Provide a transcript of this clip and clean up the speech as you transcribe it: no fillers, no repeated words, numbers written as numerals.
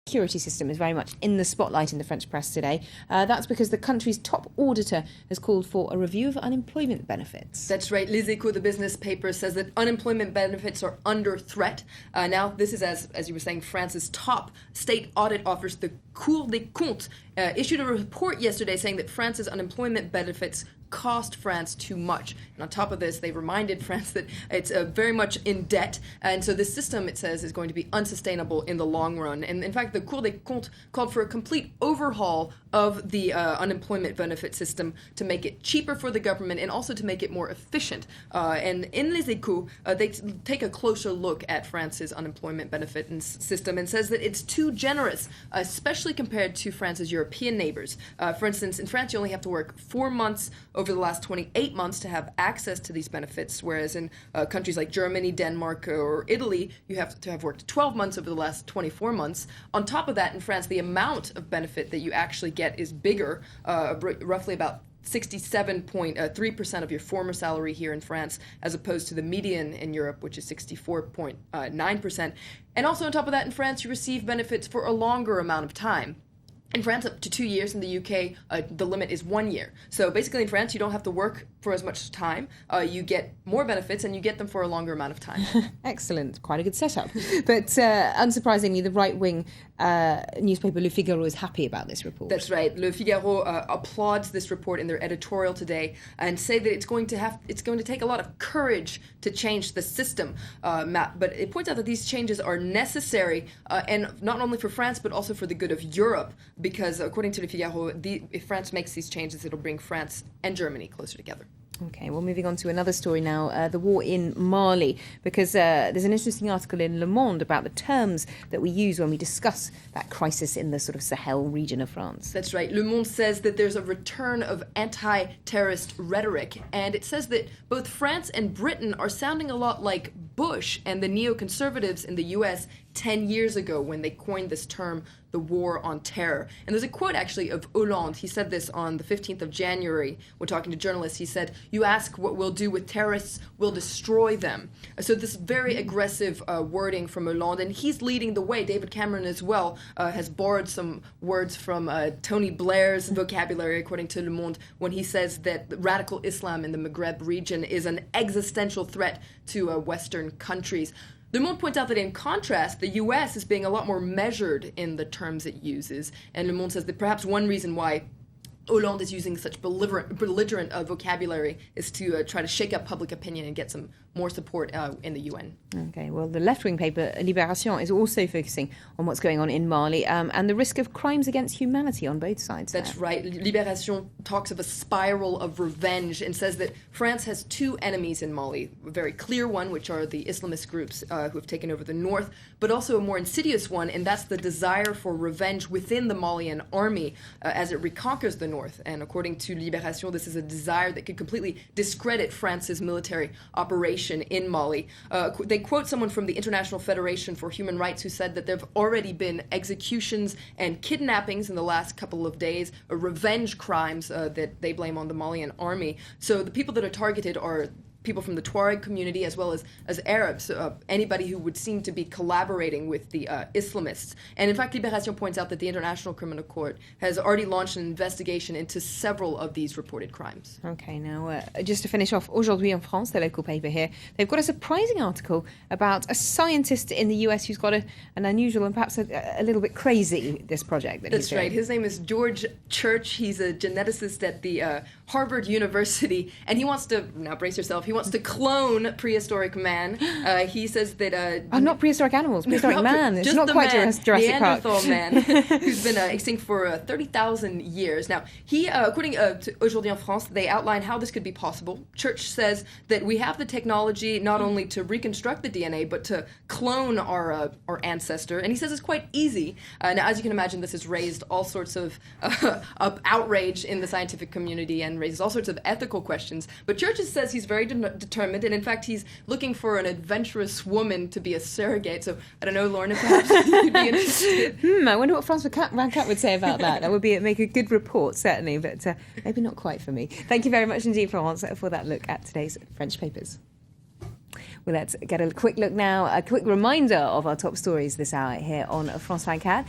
security system is very much in the spotlight in the French press today. That's because the country's top auditor has called for a review of unemployment benefits. That's right. Les Echos, the business paper, says that unemployment benefits are under threat. Now, this is, as you were saying, France's top state audit office, the Cour des Comptes, issued a report yesterday saying that France's unemployment benefits cost France too much. And on top of this, they reminded France that it's very much in debt. And so this system, it says, is going to be unsustainable in the long run. And in fact, the Cour des Comptes called for a complete overhaul of the unemployment benefit system to make it cheaper for the government and also to make it more efficient. And in Les Echos, they take a closer look at France's unemployment benefit system and says that it's too generous, especially compared to France's European neighbors. For instance, in France, you only have to work 4 months over the last 28 months to have access to these benefits, whereas in countries like Germany, Denmark, or Italy, you have to have worked 12 months over the last 24 months. On top of that, in France, the amount of benefit that you actually get is bigger, roughly about 67.3% of your former salary here in France, as opposed to the median in Europe, which is 64.9%. And also on top of that, in France, you receive benefits for a longer amount of time. In France, up to 2 years. In the UK, the limit is 1 year. So basically in France, you don't have to work for as much time. You get more benefits and you get them for a longer amount of time. Excellent. Quite a good setup. But unsurprisingly, the right-wing newspaper Le Figaro is happy about this report. That's right. Le Figaro applauds this report in their editorial today and say that it's going to take a lot of courage to change the system. But it points out that these changes are necessary, and not only for France, but also for the good of Europe. Because according to Le Figaro, if France makes these changes, it'll bring France and Germany closer together. Okay, well, moving on to another story now, the war in Mali, because there's an interesting article in Le Monde about the terms that we use when we discuss that crisis in the sort of Sahel region of France. That's right. Le Monde says that there's a return of anti-terrorist rhetoric, and it says that both France and Britain are sounding a lot like Bush and the neoconservatives in the U.S. 10 years ago when they coined this term, the war on terror. And there's a quote actually of Hollande. He said this on the 15th of January when talking to journalists. He said, "You ask what we'll do with terrorists, we'll destroy them." So this very aggressive wording from Hollande, and he's leading the way. David Cameron as well has borrowed some words from Tony Blair's vocabulary, according to Le Monde, when he says that radical Islam in the Maghreb region is an existential threat to Western countries. Le Monde points out that in contrast, the U.S. is being a lot more measured in the terms it uses. And Le Monde says that perhaps one reason why Hollande is using such belligerent vocabulary is to try to shake up public opinion and get some more support in the UN. Okay, well, the left-wing paper Libération is also focusing on what's going on in Mali and the risk of crimes against humanity on both sides. That's right. Libération talks of a spiral of revenge and says that France has two enemies in Mali, a very clear one, which are the Islamist groups who have taken over the north, but also a more insidious one, and that's the desire for revenge within the Malian army as it reconquers the north. And according to Libération, this is a desire that could completely discredit France's military operation in Mali. They quote someone from the International Federation for Human Rights who said that there have already been executions and kidnappings in the last couple of days, revenge crimes that they blame on the Malian army. So the people that are targeted are people from the Tuareg community as well as Arabs, anybody who would seem to be collaborating with the Islamists. And in fact, Libération points out that the International Criminal Court has already launched an investigation into several of these reported crimes. Okay, now just to finish off, Aujourd'hui en France, the local paper here, they've got a surprising article about a scientist in the US who's got an unusual and perhaps a little bit crazy, this project that That's right. His name is George Church. He's a geneticist at the Harvard University, and he wants to, now brace yourself, he wants to clone prehistoric man. He says that... not prehistoric animals, prehistoric man. It's not quite Jurassic Park. Neanderthal man, who's been extinct for 30,000 years. Now, he, according to Aujourd'hui en France, they outline how this could be possible. Church says that we have the technology not only to reconstruct the DNA, but to clone our ancestor. And he says it's quite easy. Now, as you can imagine, this has raised all sorts of outrage in the scientific community and raises all sorts of ethical questions. But Church says he's very determined, and in fact, he's looking for an adventurous woman to be a surrogate. So I don't know, Lorna, perhaps you'd be interested. I wonder what Francois Rancat would say about that. That would make a good report, certainly, but maybe not quite for me. Thank you very much indeed, Florence, for that look at today's French papers. Well, let's get a quick look now, a quick reminder of our top stories this hour here on France 24.